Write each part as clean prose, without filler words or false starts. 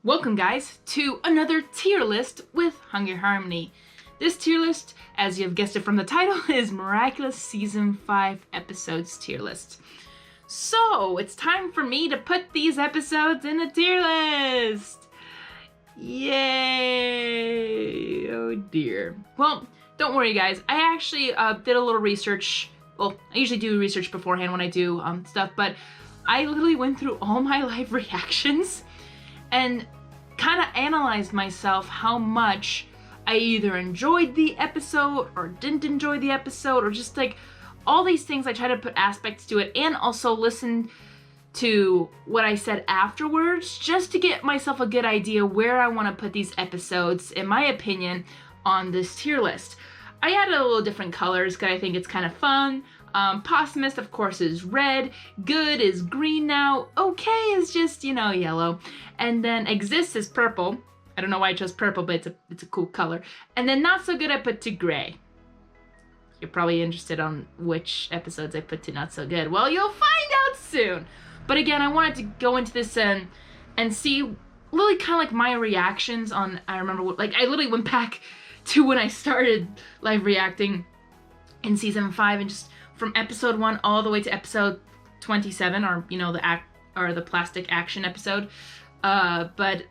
Welcome guys to another tier list with Hungary. This tier list, as you've guessed it from the title, is Miraculous Season 5 episodes tier list. So, it's time for me to put these episodes in a tier list! Yay! Oh dear. Well, don't worry guys, I actually did a little research. Well, I usually do research beforehand when I do stuff, but I literally went through all my live reactions and kind of analyzed myself how much I either enjoyed the episode or didn't enjoy the episode, or just like all these things. I try to put aspects to it and also listen to what I said afterwards just to get myself a good idea where I want to put these episodes, in my opinion, on this tier list. I added a little different colors because I think it's kind of fun. Posthumous, of course, is red. Good is green now. Okay is just, yellow. And then Exists is purple. I don't know why I chose purple, but it's a cool color. And then Not So Good I put to gray. You're probably interested on which episodes I put to Not So Good. Well, you'll find out soon. But again, I wanted to go into this and see really kind of like my reactions on, I remember, like I literally went back to when I started live reacting in season 5 and just from episode 1 all the way to episode 27, or the plastic action episode. But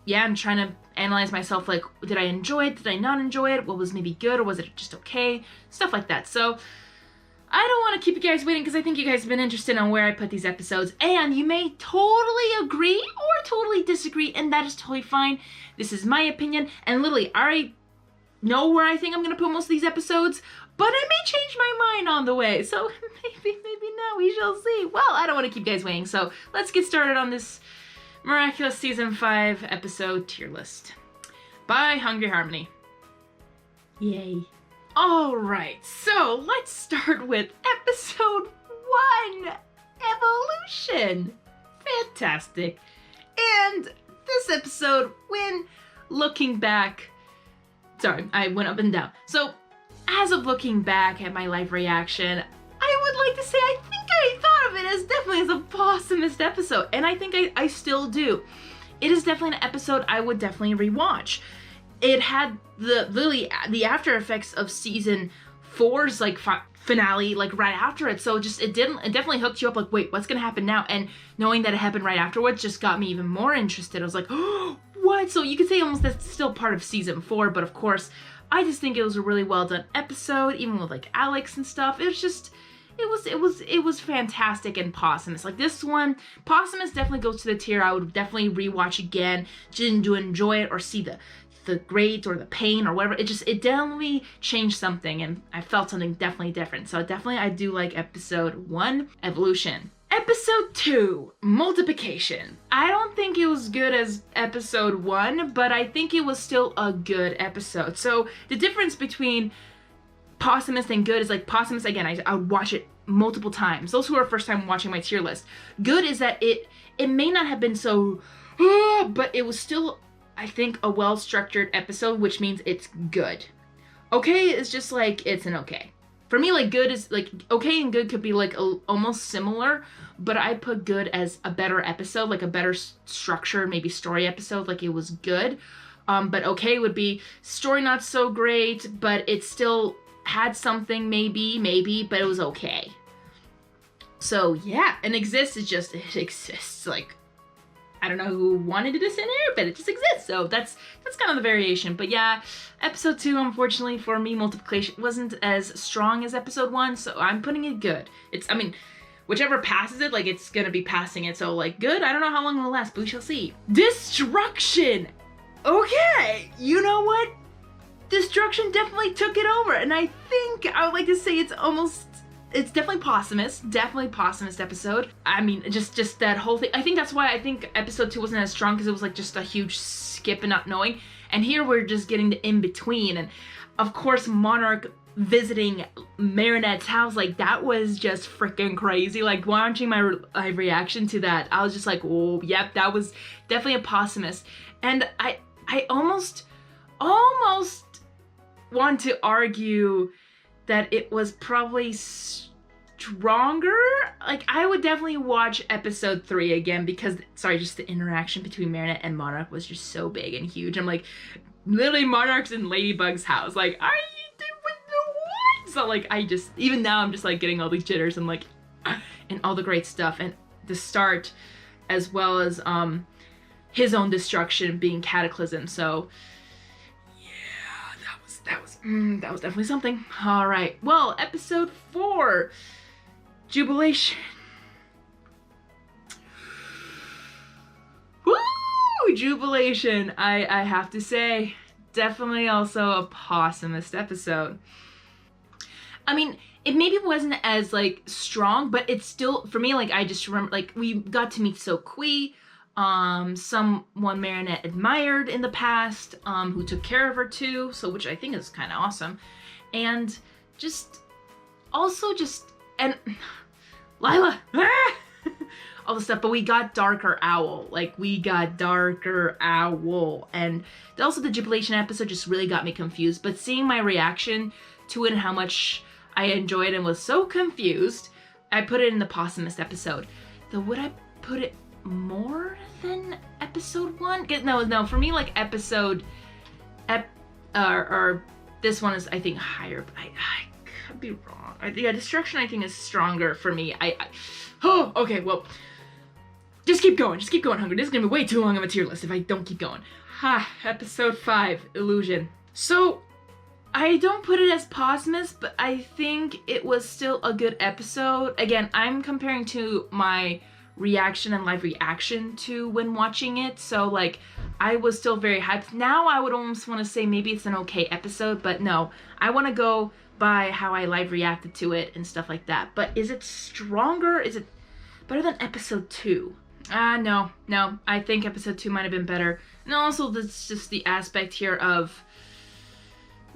yeah, I'm trying to analyze myself, like, did I enjoy it? Did I not enjoy it? What was maybe good, or was it just okay? Stuff like that. So I don't want to keep you guys waiting because I think you guys have been interested on where I put these episodes, and you may totally agree or totally disagree, and that is totally fine. This is my opinion, and literally, I already know where I think I'm going to put most of these episodes, but I may change my mind on the way, so maybe not, we shall see. Well, I don't want to keep you guys waiting, so let's get started on this Miraculous Season 5 episode tier list by Hungary. Yay. Alright, so let's start with episode 1, Evolution. Fantastic. And this episode, when looking back, sorry, I went up and down. So, as of looking back at my live reaction, I would like to say I think I thought of it as definitely as a posthumous episode, and I think I still do. It is definitely an episode I would definitely rewatch. It had the after effects of season 4's like finale like right after it, so it definitely hooked you up, like, wait, what's gonna happen now? And knowing that it happened right afterwards just got me even more interested. I was like, oh, what? So you could say almost that's still part of season 4, but of course I just think it was a really well done episode, even with like Alex and stuff. It was just it was fantastic and posthumous. Like this one, posthumous definitely goes to the tier I would definitely rewatch again, just to enjoy it or see the great or the pain or whatever. It definitely changed something, and I felt something definitely different. So definitely I do like episode 1, Evolution. Episode 2, Multiplication. I don't think it was good as episode 1, but I think it was still a good episode. So the difference between posthumous and good is, like, posthumous, again, I would watch it multiple times. Those who are first time watching my tier list. Good is that it may not have been so, but it was still, I think, a well-structured episode, which means it's good. Okay is just like, it's an okay. For me, like, good is, like, okay and good could be, like, almost similar, but I put good as a better episode, like a better structure, maybe story episode, like it was good. But okay would be story not so great, but it still had something, maybe, but it was okay. So, yeah, and Exists is just, it exists, like, I don't know who wanted this in here, but it just exists. So that's kind of the variation. But yeah, episode 2, unfortunately for me, Multiplication wasn't as strong as episode 1, so I'm putting it good. Whichever passes it, like, it's gonna be passing it. So, like, good. I don't know how long it'll last, but we shall see. Destruction. Okay, you know what? Destruction definitely took it over, and I think I would like to say it's definitely posthumous. Definitely posthumous episode. I mean, just that whole thing. I think that's why I think episode 2 wasn't as strong, because it was like just a huge skip and not knowing. And here we're just getting the in-between. And of course, Monarch visiting Marinette's house, like, that was just freaking crazy. Like, watching my reaction to that, I was just like, oh, yep, that was definitely a posthumous. And I almost want to argue that it was probably stronger. Like, I would definitely watch episode 3 again because, sorry, just the interaction between Marinette and Monarch was just so big and huge. I'm like, literally Monarch's in Ladybug's house. Like, are you doing the what? So, like, I just, even now I'm just like getting all these jitters and like, and all the great stuff. And the start, as well as his own destruction being Cataclysm. So, that was definitely something. All right. Well, episode 4, Jubilation. Woo! Jubilation. I have to say, definitely also a posthumous episode. I mean, it maybe wasn't as like strong, but it's still, for me, like, I just remember, like, we got to meet So Kui, someone Marinette admired in the past, who took care of her too, so, which I think is kind of awesome. And just, also just, and Lila, all the stuff, but we got Darker Owl, and also the Jubilation episode just really got me confused, but seeing my reaction to it and how much I enjoyed and was so confused, I put it in the posthumous episode. Though, would I put it more than episode 1? No, for me, like, or this one is, I think, higher, but I could be wrong. Yeah, Destruction, I think, is stronger for me. Oh, okay, well, just keep going, Hungry. This is gonna be way too long of a tier list if I don't keep going. Episode 5, Illusion. So, I don't put it as posthumous, but I think it was still a good episode. Again, I'm comparing to my reaction and live reaction to when watching it, so, like, I was still very hyped. Now I would almost want to say maybe it's an okay episode, but no, I want to go by how I live reacted to it and stuff like that. But is it stronger? Is it better than episode 2? No, I think episode 2 might have been better. And also, that's just the aspect here of,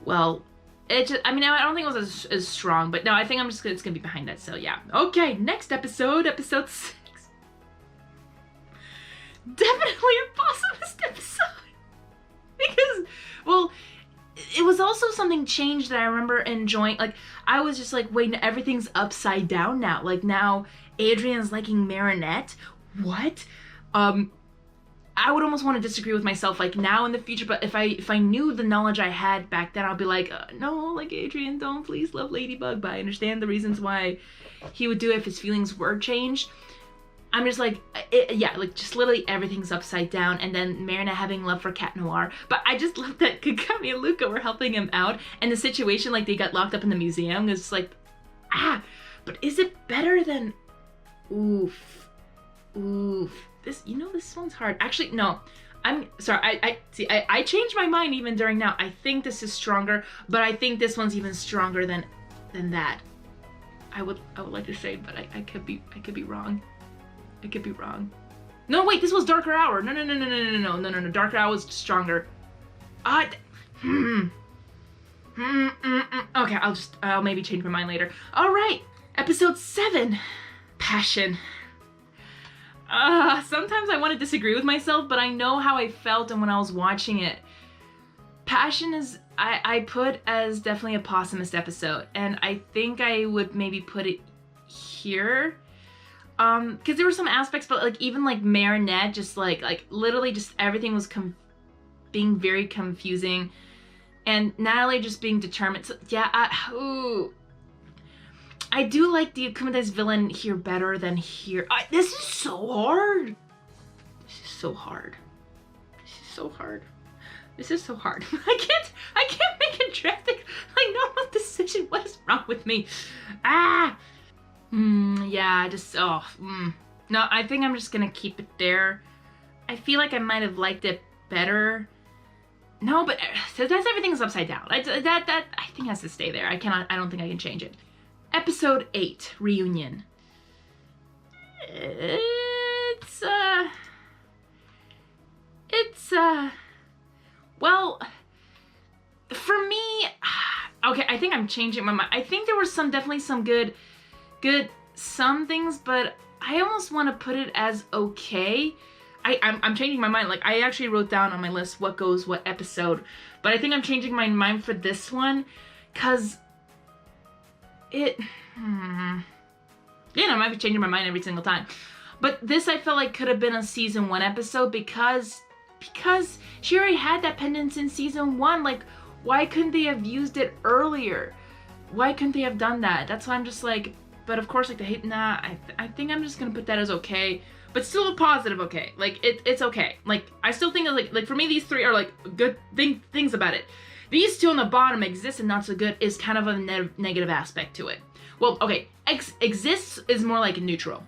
well, it just, I mean, I don't think it was as strong, but no, I think it's gonna be behind that, so yeah. Okay, next episode 6. Definitely a posthumous episode. Because, well, it was also something changed that I remember enjoying. Like, I was just like, wait, everything's upside down now. Like, now Adrian's liking Marinette? What? I would almost want to disagree with myself, like, now in the future, but if I knew the knowledge I had back then, I'll be like, no, like, Adrian, don't please love Ladybug, but I understand the reasons why he would do it if his feelings were changed. I'm just like, yeah, like, just literally everything's upside down, and then Marinette having love for Cat Noir. But I just love that Kagami and Luca were helping him out, and the situation, like, they got locked up in the museum, is just like, but is it better than, oof, this, this one's hard. Actually, no, I'm sorry, I changed my mind even during now. I think this is stronger, but I think this one's even stronger than that. I would like to say, but I could be wrong. I could be wrong. No, wait, this was Darker Hour. No. Darker Hour was stronger. Okay, I'll maybe change my mind later. All right, episode 7, Passion. Sometimes I want to disagree with myself, but I know how I felt and when I was watching it. Passion is, I put as definitely a posthumous episode, and I think I would maybe put it here. Because there were some aspects, but, like, even, like, Marinette, just, like, literally just everything was being very confusing, and Natalie just being determined. So, yeah, I do like the Akumatai's villain here better than here. This is so hard. This is so hard. I can't make a drastic, like, normal decision. What is wrong with me? Yeah, no, I think I'm just gonna keep it there. I feel like I might have liked it better. No, but that's everything's upside down. That I think has to stay there. I don't think I can change it. Episode 8, Reunion. Well, for me, okay, I think I'm changing my mind. I think there were definitely some good some things, but I almost want to put it as okay. I'm changing my mind. Like, I actually wrote down on my list what goes what episode, but I think I'm changing my mind for this one, because it, I might be changing my mind every single time. But this I felt like could have been a season 1 episode because she already had that pendant in season 1. Like, why couldn't they have used it earlier? Why couldn't they have done that? That's why I'm just like, but of course, like the hate, nah, I think I'm just gonna put that as okay, but still a positive okay. Like, it's okay. Like, I still think like for me, these 3 are like good things about it. These 2 on the bottom, exist and not so good, is kind of a negative aspect to it. Well, okay, exists is more like neutral.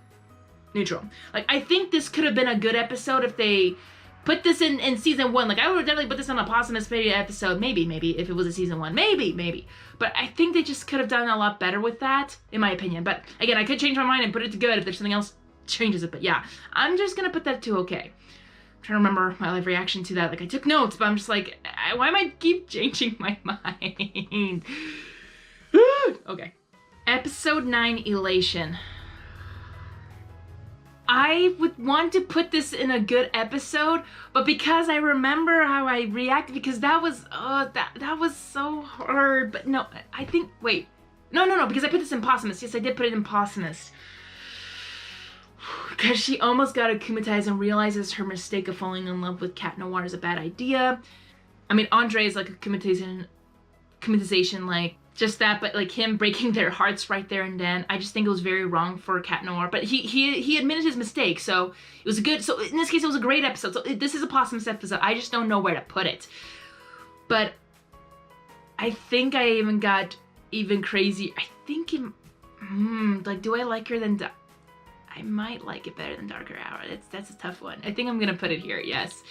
Like, I think this could have been a good episode if they put this in season 1. Like, I would definitely put this on a posthumous episode. Maybe, if it was a season 1. Maybe. But I think they just could have done a lot better with that, in my opinion. But again, I could change my mind and put it to good if there's something else changes it. But yeah, I'm just gonna put that to okay. I'm trying to remember my live reaction to that. Like, I took notes, but I'm just like, why am I keep changing my mind? Okay. Episode 9, Elation. I would want to put this in a good episode, but because I remember how I reacted, because that was, that was so hard. But no, I think, wait. No, because I put this in posthumous. Yes, I did put it in posthumous. Because she almost got akumatized and realizes her mistake of falling in love with Cat Noir is a bad idea. I mean, Andre is like akumatization, like, just that, but like him breaking their hearts right there and then, I just think it was very wrong for Cat Noir. But he admitted his mistake, so it was a good. So in this case, it was a great episode. So this is a posthumous episode. I just don't know where to put it. But I think I even got even crazy. I think like, do I like her than? I might like it better than Darker Hour. That's a tough one. I think I'm gonna put it here. Yes.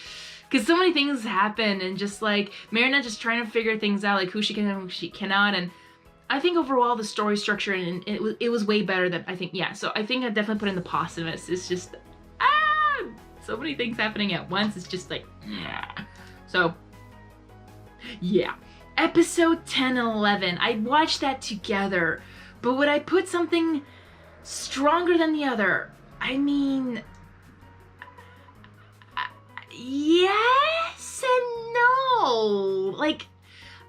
Because so many things happen, and just like Marinette just trying to figure things out, like who she can and who she cannot, and I think overall the story structure and it was way better than I think. Yeah, so I think I definitely put in the posthumous. It's just so many things happening at once. It's just like So yeah, episode 10 and 11. I watched that together, but would I put something stronger than the other? I mean, yes and no. Like,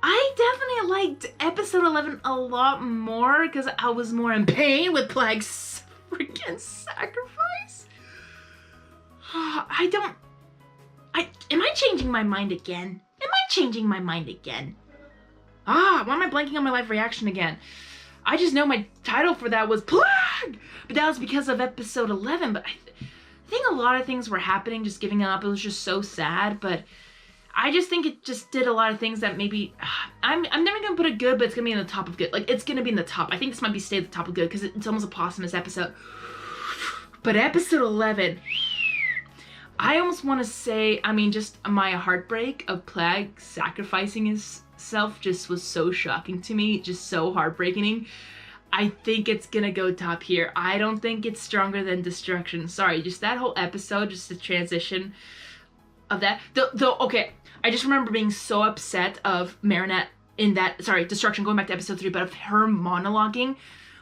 I definitely liked episode 11 a lot more because I was more in pain with Plag's freaking sacrifice. Am I changing my mind again? Why am I blanking on my live reaction again? I just know my title for that was Plag! But that was because of episode 11, but I think a lot of things were happening, just giving up. It was just so sad, but I just think it just did a lot of things that maybe, I'm never gonna put it good, but it's gonna be in the top of good. Like, it's gonna be in the top. I think this might stay at the top of good, because it's almost a posthumous episode. But episode 11, I almost want to say, I mean, just my heartbreak of Plag sacrificing himself just was so shocking to me, just so heartbreaking. I think it's gonna go top here. I don't think it's stronger than Destruction. Sorry, just that whole episode, just the transition of that. Though, okay, I just remember being so upset of Marinette in that, sorry, Destruction, going back to episode 3, but of her monologuing,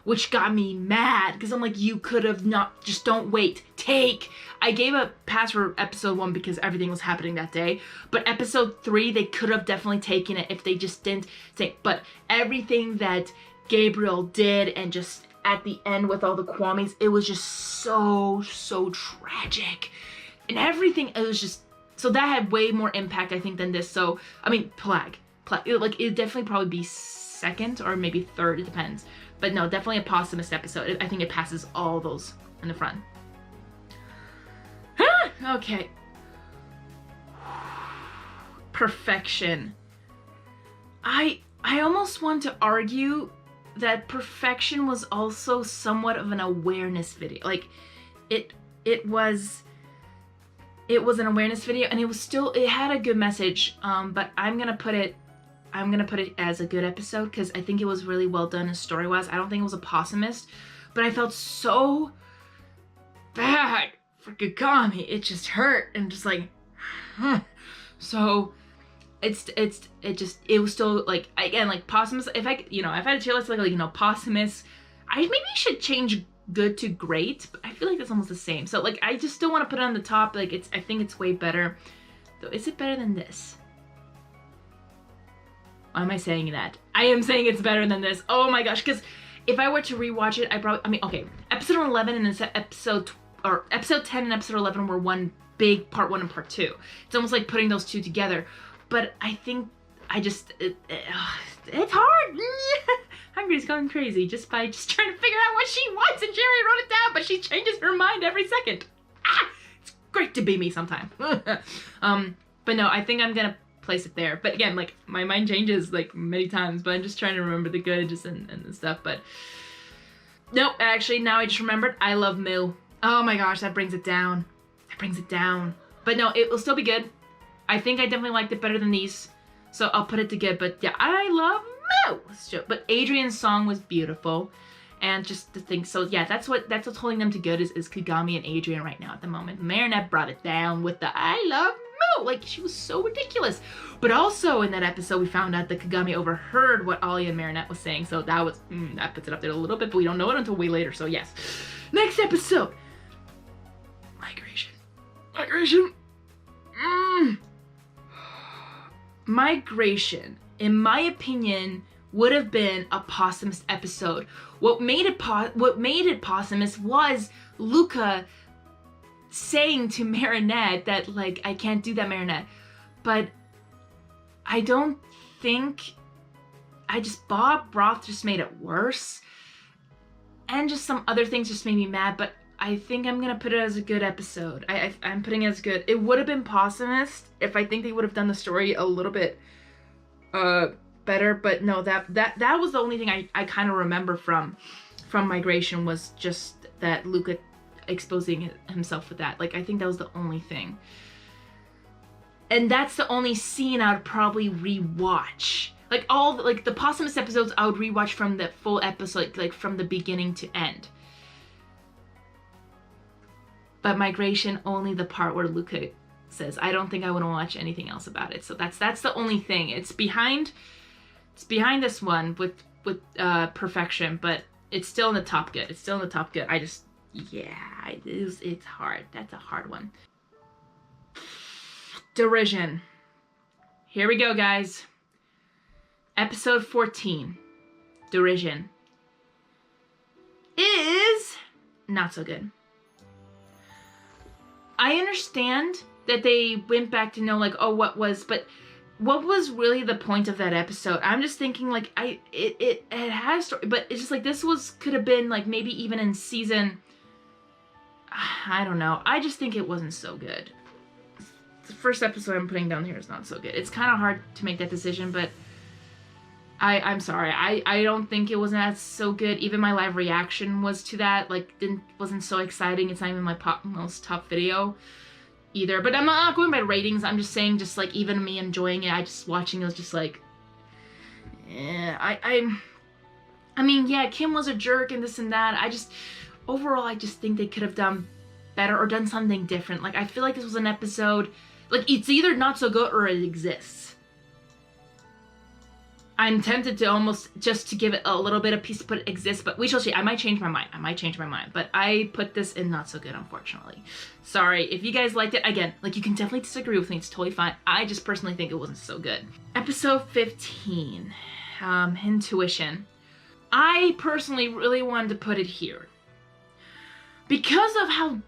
which got me mad, because I'm like, you could have not, just don't wait, take. I gave a pass for episode 1 because everything was happening that day, but episode 3, they could have definitely taken it if they just didn't take, but everything that Gabriel did, and just at the end with all the Kwamis, it was just so tragic, and everything, it was just, so that had way more impact, I think, than this. So, I mean, Plag, like, it'd definitely probably be second, or maybe third, it depends, but no, definitely a posthumous episode. I think it passes all those in the front. Okay. Perfection. I almost want to argue that Perfection was also somewhat of an awareness video. Like, it was an awareness video, and it had a good message, but I'm gonna put it as a good episode because I think it was really well done story-wise. I don't think it was a posthumous, but I felt so bad for Kagami. It just hurt, and just like, so it was still, like, again, like, posthumous. If I had a tier list, like, posthumous, I maybe should change good to great, but I feel like that's almost the same. So, like, I just still want to put it on the top. Like, I think it's way better. Though, is it better than this? Why am I saying that? I am saying it's better than this. Oh my gosh, because if I were to rewatch it, okay, episode 11 and episode 10 and episode 11 were one big part 1 and part 2. It's almost like putting those two together. But I think it's hard. Hungary's going crazy just trying to figure out what she wants, and Jerry wrote it down, but she changes her mind every second. It's great to be me sometime. But no, I think I'm gonna place it there. But again, like, my mind changes like many times, but I'm just trying to remember the good and the stuff. But no, actually, now I just remembered, I love Moo. Oh my gosh, that brings it down. But no, it will still be good. I think I definitely liked it better than these, so I'll put it to good. But yeah, I love Moo. But Adrian's song was beautiful, and just the thing. So yeah, that's what's holding them to good is Kagami and Adrian right now at the moment. Marinette brought it down with the I love Moo. Like, she was so ridiculous. But also in that episode, we found out that Kagami overheard what Ollie and Marinette was saying. So that was that puts it up there a little bit, but we don't know it until way later. So yes, next episode. Migration. Migration, in my opinion, would have been a posthumous episode. What made it posthumous was Luca saying to Marinette that, like, I can't do that, Marinette. But I don't think Bob Roth just made it worse. And just some other things just made me mad, but I think I'm gonna put it as a good episode. I'm putting it as good. It would have been posthumous if I think they would have done the story a little bit better, but no, that was the only thing I kind of remember from Migration, was just that Luca exposing himself with that. Like, I think that was the only thing. And that's the only scene I would probably rewatch. Like, the posthumous episodes I would rewatch from the full episode, like from the beginning to end. But Migration, only the part where Luca says, I don't think I want to watch anything else about it. So that's the only thing. It's behind this one with Perfection, but it's still in the top good. It's still in the top good. It's hard. That's a hard one. Derision. Here we go, guys. Episode 14. Derision. Is not so good. I understand that they went back to know, like, oh, but what was really the point of that episode? I'm just thinking, like, it has story, but it's just like, could have been, like, maybe even in season, I don't know. I just think it wasn't so good. The first episode I'm putting down here is not so good. It's kind of hard to make that decision, but I'm sorry. I don't think it was that so good. Even my live reaction was to that. Like, wasn't so exciting. It's not even my most top video either. But I'm not going by ratings. I'm just saying, just like, even me enjoying it, I just watching it was just like, I mean, yeah, Kim was a jerk and this and that. Overall, I just think they could have done better or done something different. Like, I feel like this was an episode, like, it's either not so good or it exists. I'm tempted to almost just to give it a little bit of piece to put it exists, but we shall see. I might change my mind. But I put this in not so good, unfortunately. Sorry. If you guys liked it, again, like, you can definitely disagree with me. It's totally fine. I just personally think it wasn't so good. Episode 15. Intuition. I personally really wanted to put it here. Because of how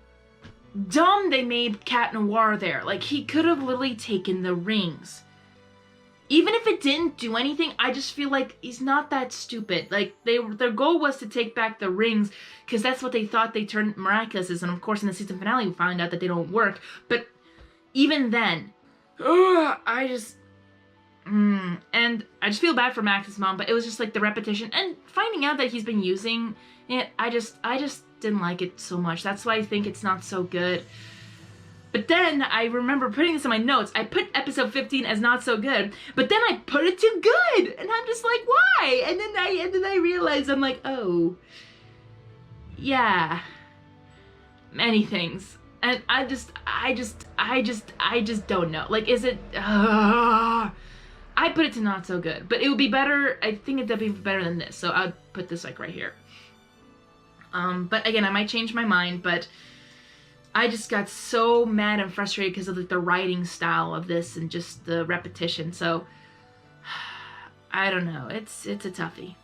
dumb they made Cat Noir there. Like, he could have literally taken the rings. Even if it didn't do anything, I just feel like he's not that stupid. Like, their goal was to take back the rings, because that's what they thought they turned Miraculous is. And of course, in the season finale, we found out that they don't work. But even then, and I just feel bad for Max's mom, but it was just like the repetition and finding out that he's been using it. I just didn't like it so much. That's why I think it's not so good. But then I remember putting this in my notes. I put episode 15 as not so good, but then I put it to good, and I'm just like, why? And then I realized, I'm like, oh, yeah, many things, and I just don't know. Like, is it? I put it to not so good, but it would be better. I think it'd be better than this, so I'd put this like right here. But again, I might change my mind, but I just got so mad and frustrated because of the writing style of this and just the repetition. So I don't know. It's a toughie.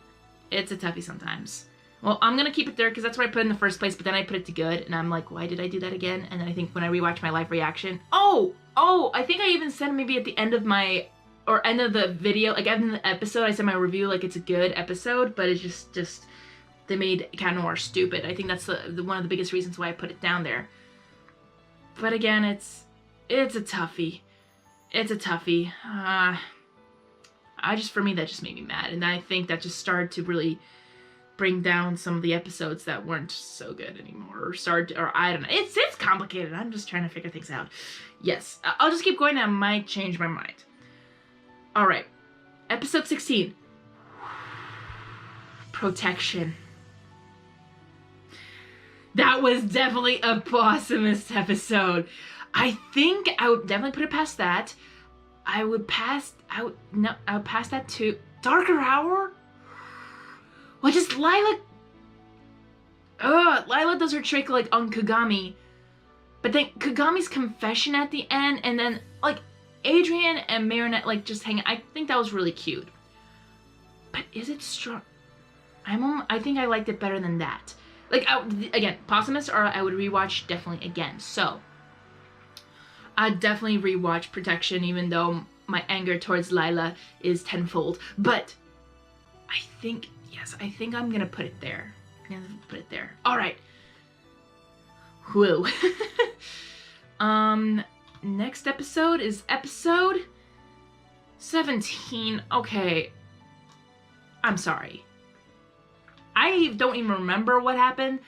It's a toughie sometimes. Well, I'm gonna keep it there because that's what I put in the first place, but then I put it to good, and I'm like, why did I do that again? And then I think when I rewatch my live reaction, oh, I think I even said maybe at the end of end of the video, like end of the episode, I said my review, like it's a good episode, but it's just they made Cat Noir stupid. I think that's the one of the biggest reasons why I put it down there. But again, it's a toughie. It's a toughie. For me, that just made me mad, and I think that just started to really bring down some of the episodes that weren't so good anymore, or I don't know. It's complicated. I'm just trying to figure things out. Yes, I'll just keep going. I might change my mind. All right, episode 16. Protection. That was definitely a awesomest episode. I think I would definitely put it past that. I would pass that to Darker Hour. Well, just Lila does her trick like on Kagami, but then Kagami's confession at the end, and then like Adrian and Marinette like just hanging. I think that was really cute. But is it strong? I think I liked it better than that. Like again, Posthumous, or I would rewatch definitely again. So I'd definitely rewatch Protection, even though my anger towards Lila is tenfold. But I think. Yes, I think I'm gonna put it there. All right. Whew. Next episode is episode 17. Okay. I'm sorry. I don't even remember what happened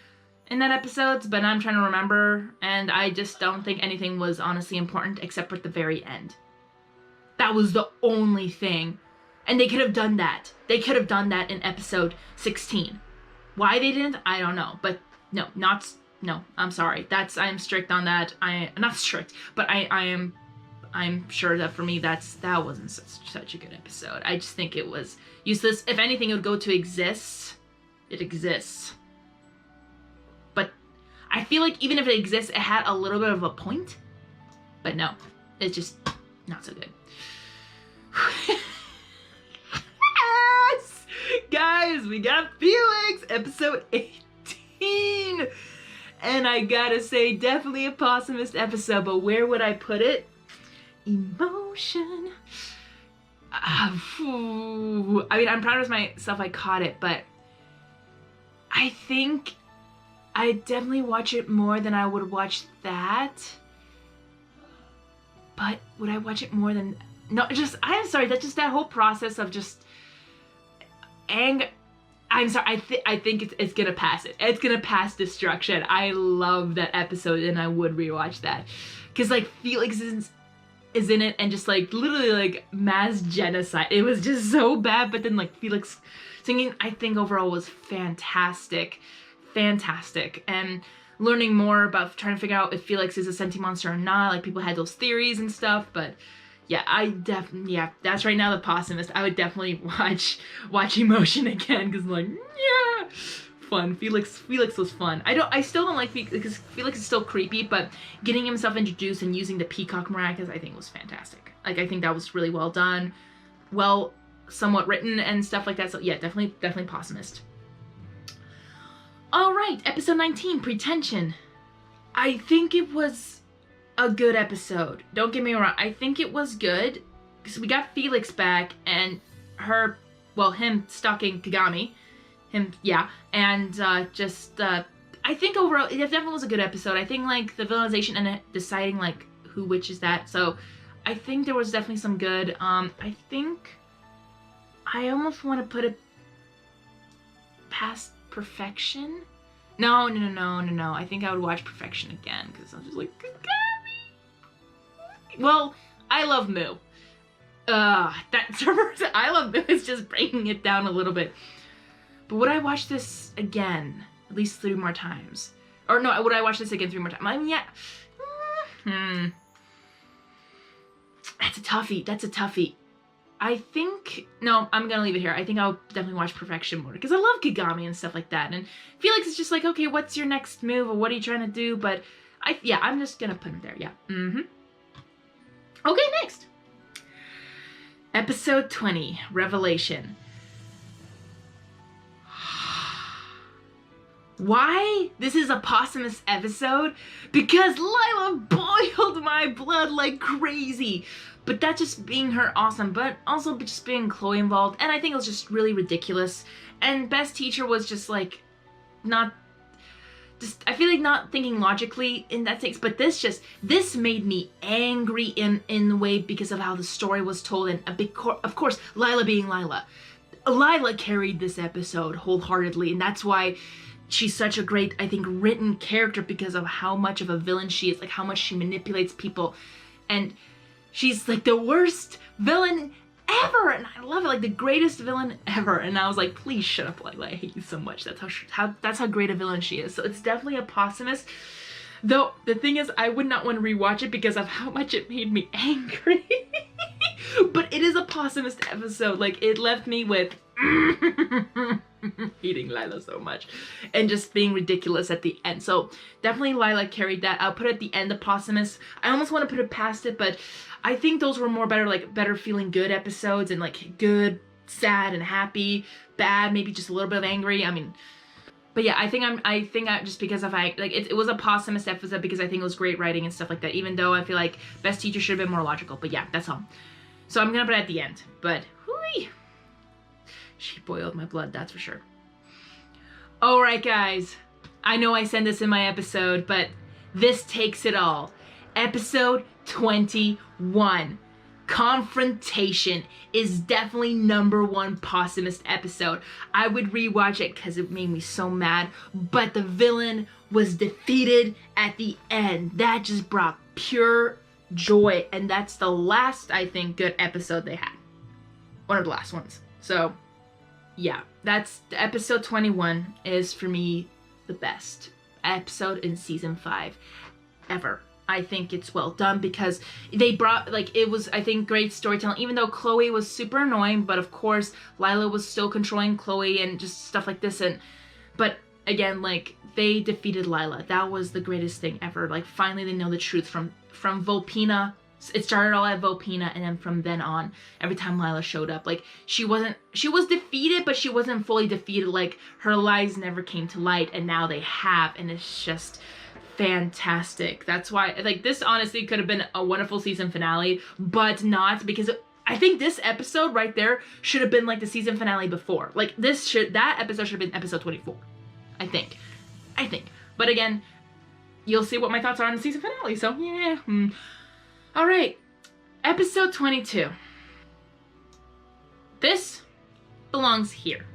in that episode, but I'm trying to remember, and I just don't think anything was honestly important except for the very end. That was the only thing. And they could have done that. They could have done that in episode 16. Why they didn't, I don't know. But no, I'm sorry. I'm strict on that. Not strict, but I'm sure that for me that wasn't such a good episode. I just think it was useless. If anything, it would go to exists. It exists. But I feel like even if it exists, it had a little bit of a point. But no, it's just not so good. Guys, we got Felix, episode 18. And I gotta say, definitely a Posthumous episode, but where would I put it? Emotion. I mean, I'm proud of myself I caught it, but I think I definitely watch it more than I would watch that. But would I watch it more than... No, I'm sorry, that's just that whole process of just... I'm sorry, I think it's gonna pass it. It's gonna pass Destruction. I love that episode, and I would rewatch that. Because, like, Felix is in it, and just, like, literally, like, mass genocide. It was just so bad, but then, like, Felix singing, I think, overall was fantastic. Fantastic. And learning more about trying to figure out if Felix is a sentient monster or not. Like, people had those theories and stuff, but... Yeah, that's right now the Posthumous. I would definitely watch Emotion again, because like, yeah, fun. Felix was fun. I still don't like Felix, because Felix is still creepy, but getting himself introduced and using the Peacock Miraculous, I think was fantastic. Like, I think that was really well done, well, somewhat written and stuff like that. So yeah, definitely Posthumous. All right, episode 19, Pretension. I think it was a good episode. Don't get me wrong. I think it was good because we got Felix back and him stalking Kagami. And I think overall it definitely was a good episode. I think like the villainization and deciding like which is that. So I think there was definitely some good. I think I almost want to put it past Perfection. No. I think I would watch Perfection again because I'm just like, well, I love Moo. I love Moo is just bringing it down a little bit. But would I watch this again? At least 3 more times. Or no, would I watch this again 3 more times? I mean, yeah. That's a toughie. I think... No, I'm gonna leave it here. I think I'll definitely watch Perfection more. Because I love Kagami and stuff like that. And Felix is just like, okay, what's your next move? Or what are you trying to do? But, I'm just gonna put him there. Yeah. Okay, next. Episode 20, Revelation. Why this is a posthumous episode? Because Lila boiled my blood like crazy. But that's just being her awesome, but also just being Chloe involved. And I think it was just really ridiculous. And Best Teacher was just like, not, just, I feel like not thinking logically in that sense. But this made me angry in the way because of how the story was told. And of course, Lila being Lila. Lila carried this episode wholeheartedly. And that's why she's such a great, I think, written character, because of how much of a villain she is, like how much she manipulates people. And she's like the worst villain ever, and I love it, like the greatest villain ever. And I was like, please shut up, Lila, I hate you so much. That's how great a villain she is. So it's definitely a posthumous. Though the thing is, I would not want to rewatch it because of how much it made me angry. But it is a posthumous episode. Like, it left me with hating Lila so much and just being ridiculous at the end. So definitely Lila carried that. I'll put it at the end of posthumous. I almost want to put it past it, but I think those were more better feeling good episodes, and like good, sad, and happy, bad, maybe just a little bit of angry. I mean, but yeah, I think just because of it was a posthumous episode because I think it was great writing and stuff like that, even though I feel like Best Teacher should have been more logical. But yeah, that's all. So I'm gonna put it at the end. But whoo, she boiled my blood, that's for sure. Alright guys, I know I said this in my episode, but this takes it all. Episode 21. Confrontation is definitely #1 posthumous episode. I would rewatch it because it made me so mad, but the villain was defeated at the end. That just brought pure joy, and that's the last, I think, good episode they had. One of the last ones. So yeah, that's episode 21 is for me the best episode in season 5 ever. I think it's well done because they brought, like, it was, I think, great storytelling, even though Chloe was super annoying, but of course Lila was still controlling Chloe and just stuff like this. And but again, like, they defeated Lila. That was the greatest thing ever. Like, finally they know the truth from Volpina. It started all at Volpina, and then from then on, every time Lila showed up, like, she was defeated, but she wasn't fully defeated. Like, her lies never came to light, and now they have, and it's just fantastic. That's why, like, this honestly could have been a wonderful season finale, but not, because I think this episode right there should have been like the season finale before. Like, that episode should have been episode 24. I think. But again, you'll see what my thoughts are on the season finale, so yeah. Alright, episode 22. This belongs here.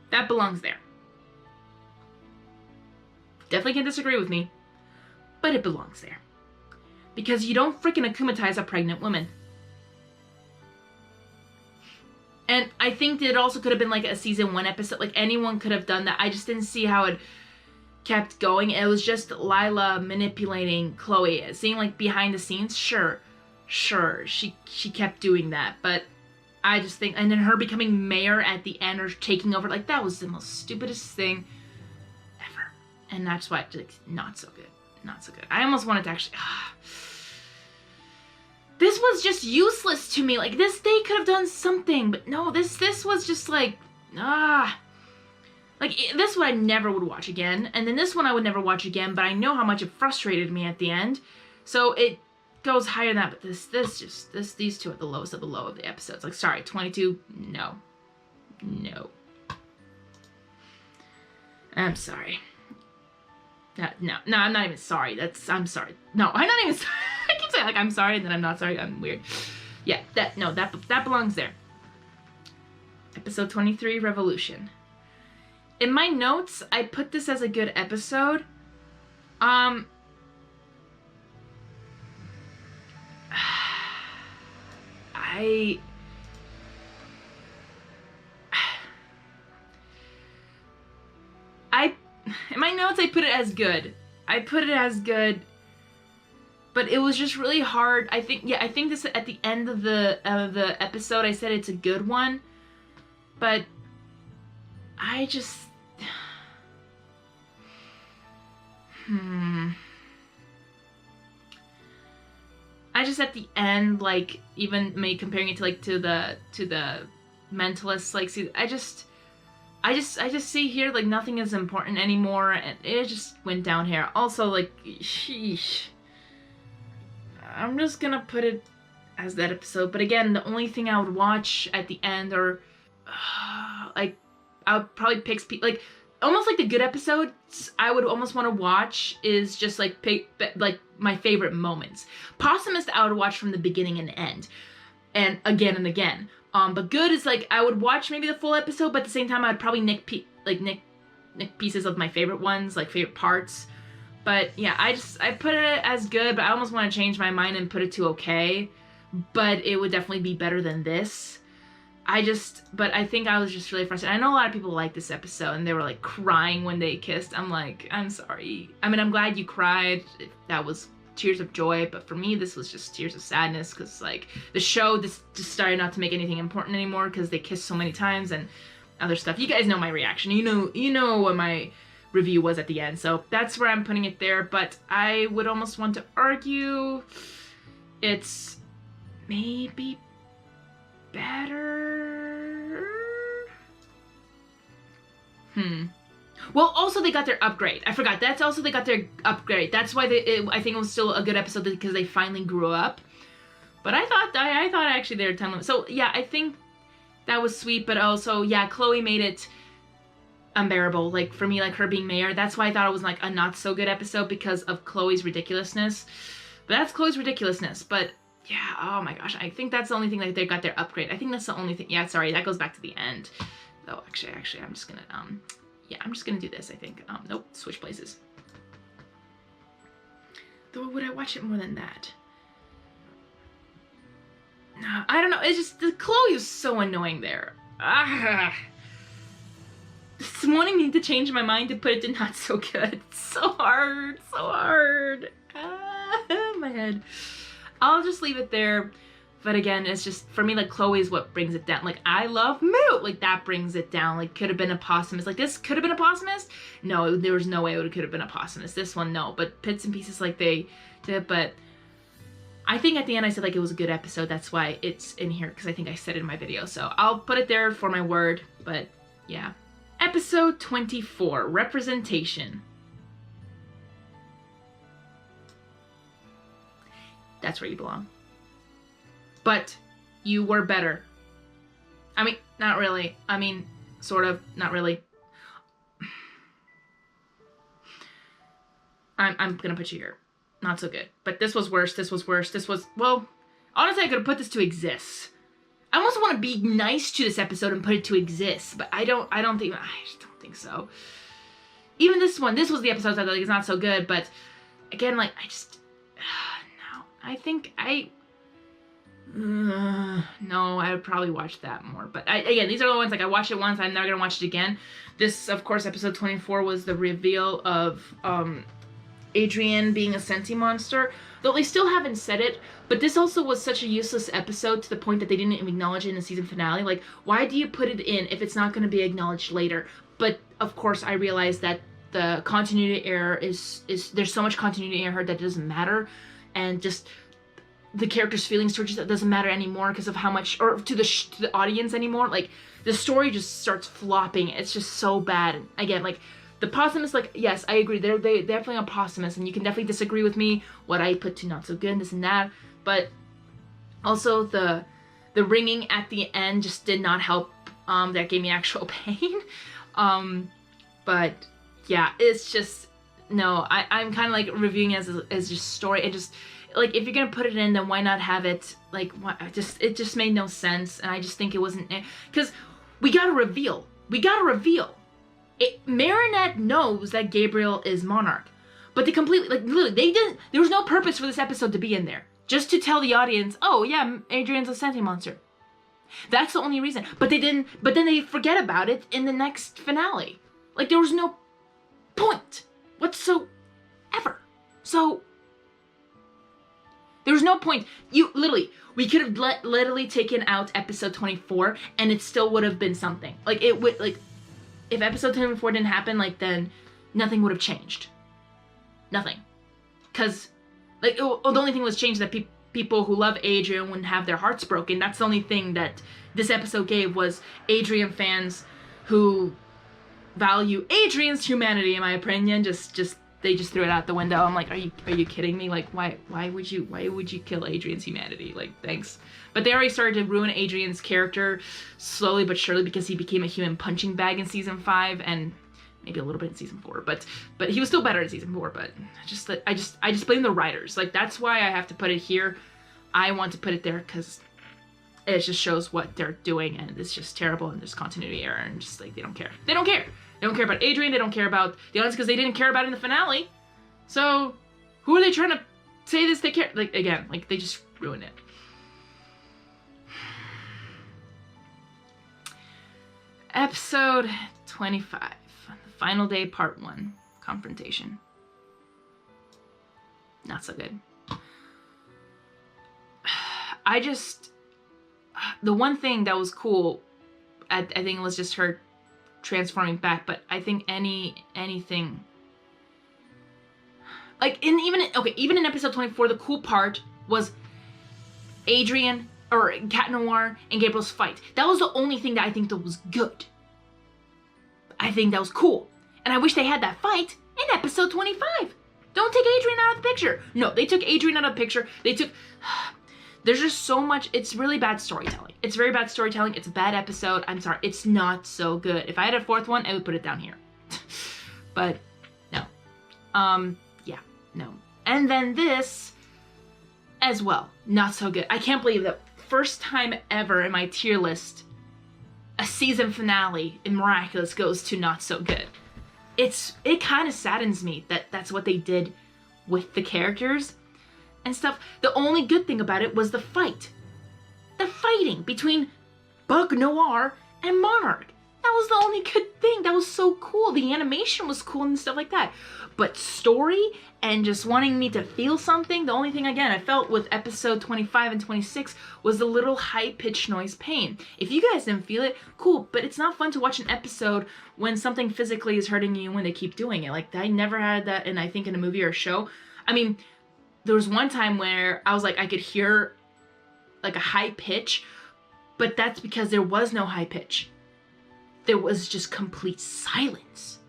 That belongs there. Definitely can't disagree with me, but it belongs there. Because you don't freaking akumatize a pregnant woman. And I think that it also could have been like a season 1 episode. Like, anyone could have done that. I just didn't see how it kept going. It was just Lila manipulating Chloe, seeing like behind the scenes. Sure, she kept doing that, but I just think, and then her becoming mayor at the end, or taking over, like, that was the most stupidest thing ever. And that's why, like, not so good. I almost wanted to actually, this was just useless to me. Like, this, they could have done something, but no, this was just like, like, this one I never would watch again, and then this one I would never watch again, but I know how much it frustrated me at the end, so it goes higher than that. But these two are the lowest of the low of the episodes. Like, sorry, 22, no. I'm sorry. No, I'm not even sorry. I'm sorry. No, I'm not even sorry. I keep saying, like, I'm sorry, and then I'm not sorry. I'm weird. Yeah, that belongs there. Episode 23, Revolution. In my notes, I put this as a good episode. I in my notes, I put it as good. But it was just really hard. I think this at the end of the episode, I said it's a good one, but I just at the end, like, even me comparing it to the Mentalist, like, see, I just see here, like, nothing is important anymore, and it just went down here. Also, like, sheesh. I'm just gonna put it as that episode, but again, the only thing I would watch at the end are, like, I would probably pick, like, almost like the good episodes I would almost want to watch is just, like, pick, like, my favorite moments. Posthumous I would watch from the beginning and end, and again. But good is, like, I would watch maybe the full episode, but at the same time, I'd probably nick pieces of my favorite ones, like, favorite parts. But, yeah, I put it as good, but I almost want to change my mind and put it to okay. But it would definitely be better than this. But I think I was just really frustrated. I know a lot of people like this episode, and they were, like, crying when they kissed. I'm like, I'm sorry. I mean, I'm glad you cried. That was tears of joy, but for me, this was just tears of sadness, because, like, the show just started not to make anything important anymore, because they kissed so many times, and other stuff. You guys know my reaction. You know what my review was at the end, so that's where I'm putting it there. But I would almost want to argue it's maybe better. Well, also they got their upgrade. I forgot. That's also they got their upgrade. That's why I think it was still a good episode, because they finally grew up. But I thought actually they were time limit. So yeah, I think that was sweet. But also, yeah, Chloe made it unbearable. Like, for me, like, her being mayor. That's why I thought it was, like, a not so good episode, because of Chloe's ridiculousness. But that's Chloe's ridiculousness. But yeah, oh my gosh, I think that's the only thing that they got their upgrade. I think that's the only thing. Yeah, sorry, that goes back to the end. Oh, actually, I'm just gonna yeah, I'm just gonna do this, I think. Nope, switch places. Though, would I watch it more than that? No, I don't know. It's just, the Chloe is so annoying there. Just wanting me to change my mind to put it to not so good. It's so hard, so hard. My head. I'll just leave it there. But again, it's just, for me, like, Chloe is what brings it down. Like, I love Moot. Like, that brings it down. Like, could have been a posthumous. Like, this could have been a posthumous? No, there was no way it could have been a posthumous. This one, no. But bits and pieces, like, they did. But I think at the end I said, like, it was a good episode. That's why it's in here, because I think I said it in my video. So I'll put it there for my word. But yeah. Episode 24, Representation. That's where you belong. But you were better. I mean, not really. I mean, sort of, not really. I'm gonna put you here. Not so good. But this was worse, this was worse, this was, well, honestly, I could have put this to exist. I almost want to be nice to this episode and put it to exist, but I just don't think so. Even this one, this was the episode that, like, is not so good, but again, like, no, I think no, I would probably watch that more. But again, these are the ones, like, I watched it once, I'm never gonna watch it again. This, of course, episode 24 was the reveal of Adrian being a senti monster, though they still haven't said it. But this also was such a useless episode, to the point that they didn't even acknowledge it in the season finale. Like, why do you put it in if it's not going to be acknowledged later? But of course, I realized that the continuity error is there's so much continuity error that it doesn't matter, and just the character's feelings towards it doesn't matter anymore, because of how much, or to the audience anymore. Like, the story just starts flopping. It's just so bad. And again, like, the posthumous, like, yes, I agree. They definitely are posthumous, and you can definitely disagree with me what I put to not so good, this and that. But also the ringing at the end just did not help. That gave me actual pain. But yeah, it's just, no, I'm kind of like reviewing it as just story. It just, like, if you're gonna put it in, then why not have it, like, it just made no sense. And I just think it wasn't, because we got a reveal. Marinette knows that Gabriel is Monarch, but they completely, like, literally, there was no purpose for this episode to be in there. Just to tell the audience, oh yeah, Adrian's a senti monster. That's the only reason. But then they forget about it in the next finale. Like, there was no point whatsoever. So, there was no point. We could have literally taken out episode 24, and it still would have been something. Like, it would, like, if episode 24 didn't happen, like, then nothing would have changed. Nothing. Because, like, the only thing was changed that people who love Adrian wouldn't have their hearts broken. That's the only thing that this episode gave, was Adrian fans who value Adrian's humanity, in my opinion. They just threw it out the window. I'm like, are you kidding me? Like, why would you kill Adrian's humanity? Like, thanks. But they already started to ruin Adrian's character slowly but surely because he became a human punching bag in season 5 and maybe a little bit in season 4. But he was still better in season 4. But I just blame the writers. Like, that's why I have to put it here. I want to put it there because it just shows what they're doing, and it's just terrible, and there's continuity error, and just like they don't care. They don't care. They don't care about Adrian. They don't care about the audience because they didn't care about it in the finale. So who are they trying to say this? They care. Like, again, like they just ruined it. Episode 25, the final day, part 1, confrontation. Not so good. The one thing that was cool, I think it was just her transforming back, but I think anything, like even in episode 24, the cool part was Adrian, or Cat Noir, and Gabriel's fight. That was the only thing that I think that was good. I think that was cool. And I wish they had that fight in episode 25. Don't take Adrian out of the picture. No, they took Adrian out of the picture. There's just so much. It's really bad storytelling. It's very bad storytelling. It's a bad episode. I'm sorry. It's not so good. If I had a 4th one, I would put it down here. But no. Yeah, no. And then this as well. Not so good. I can't believe that first time ever in my tier list, a season finale in Miraculous goes to not so good. It kind of saddens me that that's what they did with the characters and stuff. The only good thing about it was the fight. The fighting between Bug Noir and Monarch. That was the only good thing. That was so cool. The animation was cool and stuff like that. But story and just wanting me to feel something, the only thing, again, I felt with episode 25 and 26 was the little high-pitched noise pain. If you guys didn't feel it, cool, but it's not fun to watch an episode when something physically is hurting you when they keep doing it. Like, I never had that, and I think in a movie or a show. I mean, there was one time where I was like, I could hear like a high pitch, but that's because there was no high pitch. There was just complete silence.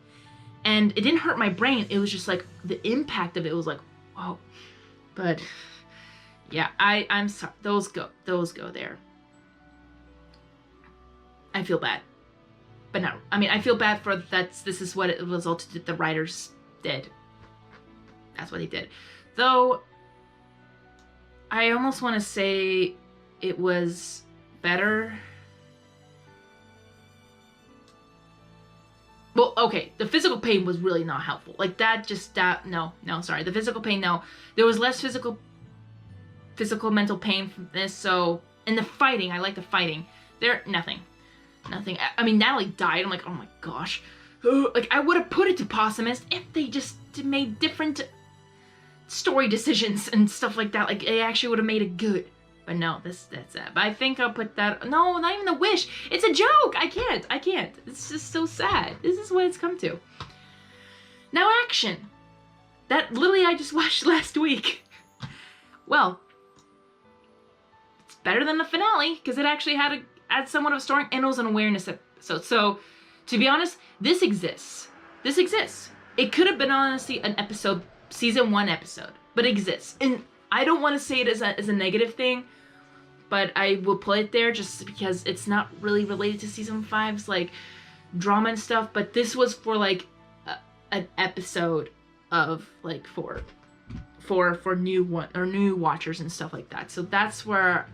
And it didn't hurt my brain. It was just like the impact of it was like, whoa. But yeah, I'm sorry. Those go there. I feel bad. But no, I mean, I feel bad for this is what it resulted that the writers did. That's what they did. Though, I almost want to say it was better. Well, okay, the physical pain was really not helpful. Like, no, sorry. The physical pain, no. There was less physical, mental pain from this, so... And the fighting, I like the fighting. Nothing. I mean, Natalie died. I'm like, oh my gosh. Like, I would have put it to Posthumous if they just made different story decisions and stuff like that. Like, it actually would have made it good. But no, that's it. But I think I'll put that... No, not even the wish. It's a joke. I can't. It's just so sad. This is what it's come to. Now, action. That literally I just watched last week. Well, it's better than the finale because it actually had somewhat of a story and it was an awareness episode. So, to be honest, this exists. It could have been honestly an episode, season 1 episode, but it exists. And I don't want to say it as a negative thing, but I will put it there just because it's not really related to season 5's like drama and stuff. But this was for like an episode of like for new watchers and stuff like that. So that's where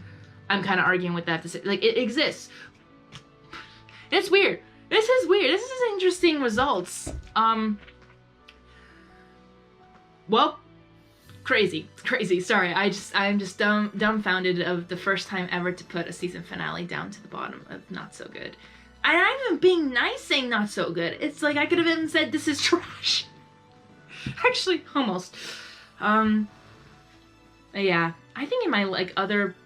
I'm kind of arguing with that to say like it exists. It's weird. This is weird. This is interesting results. Well. Crazy. Sorry, I'm just dumbfounded of the first time ever to put a season finale down to the bottom of not so good. And I'm even being nice saying not so good. It's like I could have even said this is trash. Actually, almost. Yeah, I think in my like other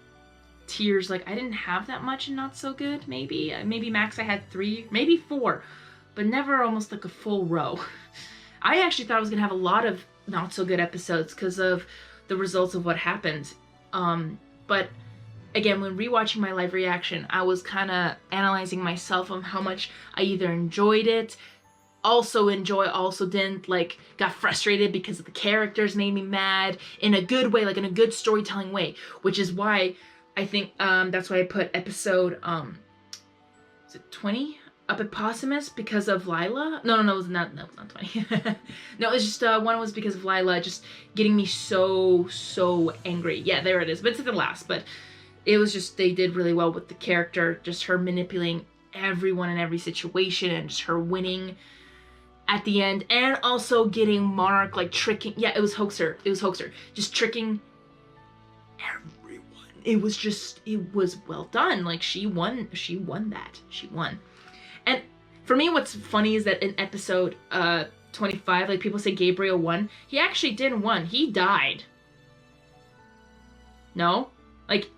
tiers, like I didn't have that much in not so good. Maybe max I had 3, maybe 4, but never almost like a full row. I actually thought I was gonna have a lot of not so good episodes because of the results of what happened. But again, when rewatching my live reaction, I was kind of analyzing myself on how much I either enjoyed it also enjoy, also didn't, like, got frustrated because the characters made me mad in a good way, like in a good storytelling way, which is why I think that's why I put episode is it 20 up at Possumus because of Lila. No, it was not 20. No, it was just one was because of Lila just getting me so angry. Yeah, there it is, but it's at the last. But it was just, they did really well with the character, just her manipulating everyone in every situation and just her winning at the end, and also getting Monarch, like, tricking. Yeah, it was Hoaxer, just tricking everyone. It was well done. Like, she won that. And for me, what's funny is that in episode 25, like, people say Gabriel won. He actually didn't win. He died. No? Like,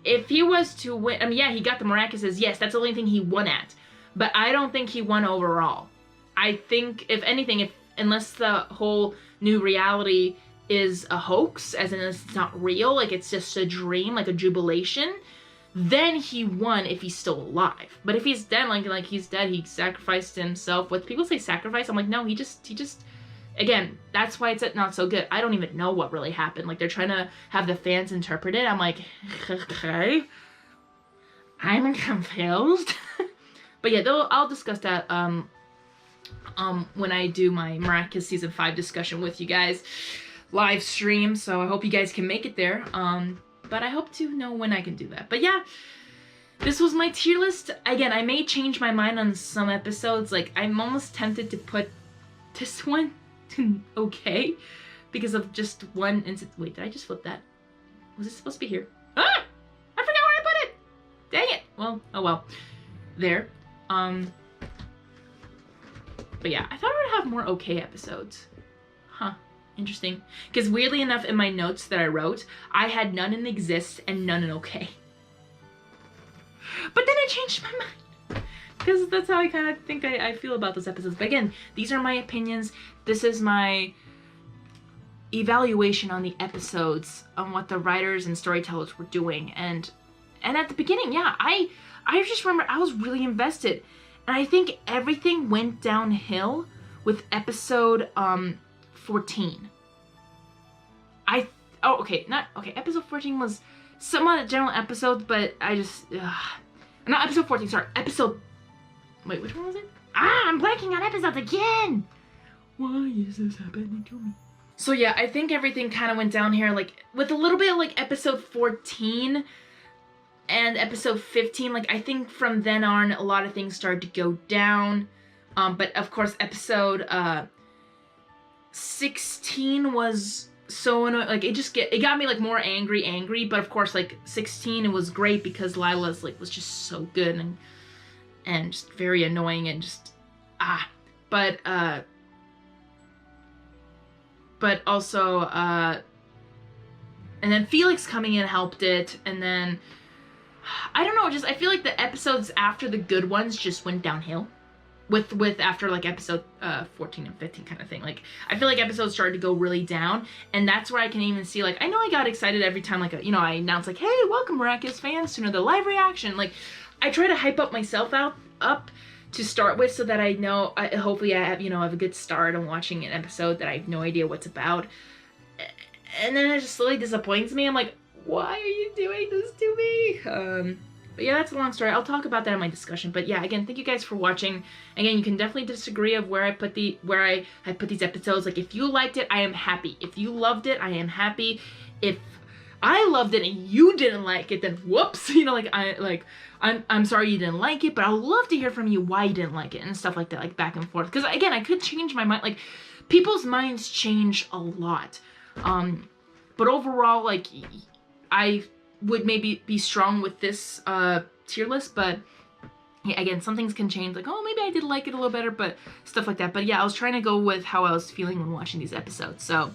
if he was to win, I mean, yeah, he got the Miraculouses. Yes, that's the only thing he won at. But I don't think he won overall. I think, if anything, unless the whole new reality is a hoax, as in it's not real, like it's just a dream, like a jubilation, then he won if he's still alive. But if he's dead, like he's dead, he sacrificed himself. What people say sacrifice, I'm like, no, he just, again, that's why it's not so good. I don't even know what really happened. Like, they're trying to have the fans interpret it. I'm like, okay, I'm confused. But yeah, I'll discuss that when I do my Miraculous Season 5 discussion with you guys live stream. So I hope you guys can make it there. But I hope to know when I can do that. But yeah, this was my tier list. Again, I may change my mind on some episodes. Like, I'm almost tempted to put this one to okay because of just one instance. Wait, did I just flip that? Was it supposed to be here? Ah! I forgot where I put it! Dang it! Well, oh well. There. But yeah, I thought I would have more okay episodes. Huh. Interesting. Because weirdly enough, in my notes that I wrote, I had none in exist and none in okay. But then I changed my mind. Because that's how I kind of think I feel about those episodes. But again, these are my opinions. This is my evaluation on the episodes, on what the writers and storytellers were doing. And at the beginning, yeah, I just remember I was really invested. And I think everything went downhill with episode 14. Episode 14 was somewhat a general episode, but I just, not episode 14, sorry, wait, which one was it? I'm blanking on episodes again! Why is this happening to me? So yeah, I think everything kind of went down here, like, with a little bit of, like, episode 14 and episode 15, like, I think from then on, a lot of things started to go down. But of course, episode 16 was so annoying. Like, it got me, like, more angry. But of course, like, 16, it was great because Lila's, like, was just so good and just very annoying and just, But also, and then Felix coming in helped it, and then, I don't know, just, I feel like the episodes after the good ones just went downhill. With after, like, episode 14 and 15 kind of thing. Like, I feel like episodes started to go really down, and that's where I can even see, like, I know I got excited every time, like, you know, I announced, like, hey, welcome Miraculous fans to another live reaction. Like, I try to hype up myself up to start with so that I know, hopefully I have, you know, have a good start on watching an episode that I have no idea what's about. And then it just slowly disappoints me. I'm like, why are you doing this to me? But yeah, that's a long story. I'll talk about that in my discussion. But yeah, again, thank you guys for watching. Again, you can definitely disagree of where I put these episodes. Like, if you liked it, I am happy. If you loved it, I am happy. If I loved it and you didn't like it, then whoops. You know, I'm sorry you didn't like it, but I'd love to hear from you why you didn't like it and stuff like that, like back and forth. Because again, I could change my mind. Like, people's minds change a lot. But overall, like, I would maybe be strong with this tier list, but yeah, again, some things can change, like, oh, maybe I did like it a little better, but stuff like that. But yeah, I was trying to go with how I was feeling when watching these episodes. So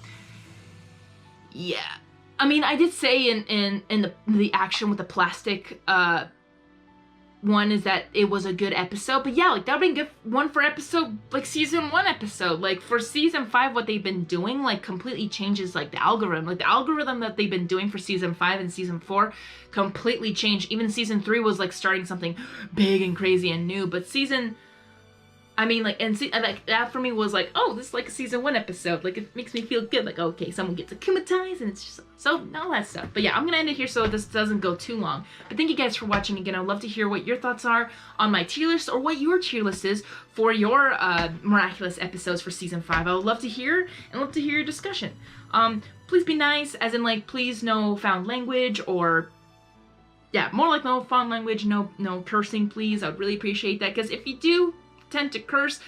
yeah, I mean, I did say in the action with the plastic one is that it was a good episode, but yeah, like, that would be a good one for episode, like, season 1 episode. Like, for season 5, what they've been doing, like, completely changes, like, the algorithm. Like, the algorithm that they've been doing for season 5 and season 4 completely changed. Even season 3 was, like, starting something big and crazy and new, but season I mean, like, and see, like, that for me was like, oh, this is like a season 1 episode. Like, it makes me feel good. Like, okay, someone gets akumatized, and it's just, so, all that stuff. But yeah, I'm gonna end it here so this doesn't go too long. But thank you guys for watching again. I'd love to hear what your thoughts are on my tier list, or what your tier list is for your Miraculous episodes for season 5. I would love to hear, and love to hear your discussion. Please be nice, as in, like, please no found language, or yeah, more like no found language, no cursing, please. I would really appreciate that, because if you do tend to curse,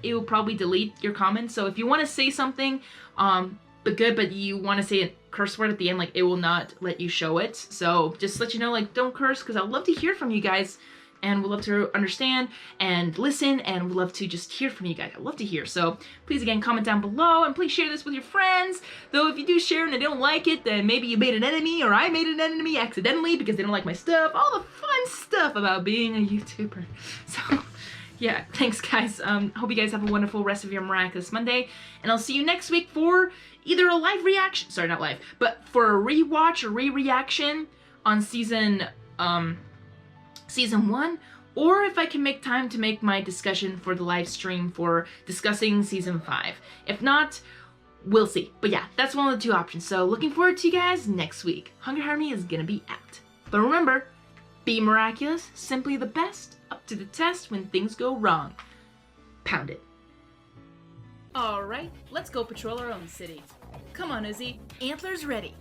it will probably delete your comments. So if you want to say something, but you want to say a curse word at the end, like, it will not let you show it. So just let you know, like, don't curse, because I'd love to hear from you guys, and we'd love to understand and listen, and we'd love to just hear from you guys. I'd love to hear. So please, again, comment down below, and please share this with your friends. Though if you do share and they don't like it, then maybe you made an enemy, or I made an enemy accidentally because they don't like my stuff. All the fun stuff about being a YouTuber. So yeah, thanks guys. Hope you guys have a wonderful rest of your Miraculous Monday, and I'll see you next week for either a live reaction, sorry, not live, but for a rewatch or re-reaction on season 1, or if I can make time to make my discussion for the live stream for discussing season 5. If not, we'll see. But yeah, that's one of the 2 options. So looking forward to you guys next week. Hungry Harmony is gonna be out. But remember, be miraculous, simply the best, up to the test when things go wrong. Pound it. Alright, let's go patrol our own city. Come on, Izzy. Antlers ready.